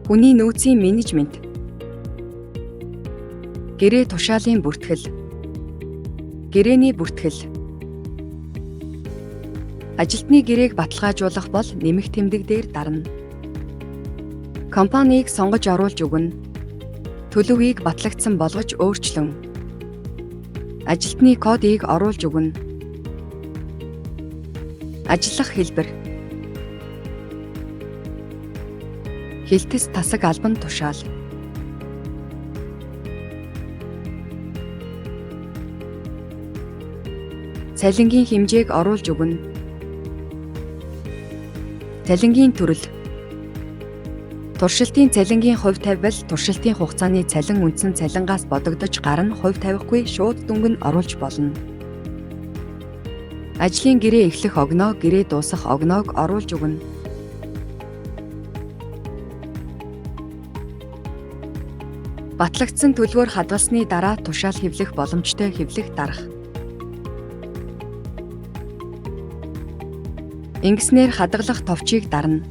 Хүний нөөцийн менежмент. Гэрээ тушаалын бүртгэл. Гэрээний бүртгэл. Ажилтны гэрээг баталгаажуулах бол нэмэх тэмдэг дээр дарна. Компанийг сонгож оруулж өгнө. Төлөвийг батлагдсан болгож өөрчлөн. Ажилтны кодыг оруулж өгнө. Ажиллах хэлбэр. Хилтэс тасаг албан тушаал. Цалингийн хэмжээг оруулж өгнө. Цалингийн төрөл. Туршилтын цалингийн хувь тавьбал туршилтын хугацааны цалин үндсэн цалингаас бодогдож гарна, хувь тавихгүй шууд дүнг нь оруулж болно. Ажлын гэрээ эхлэх огноо, гэрээ дуусах огноог оруулж өгнө. Батлагдсан төлбөр хадгалсны дараа тушаал хэвлэх боломжтой хэвлэх дарах. Ингэснээр хадгалах товчийг дарна.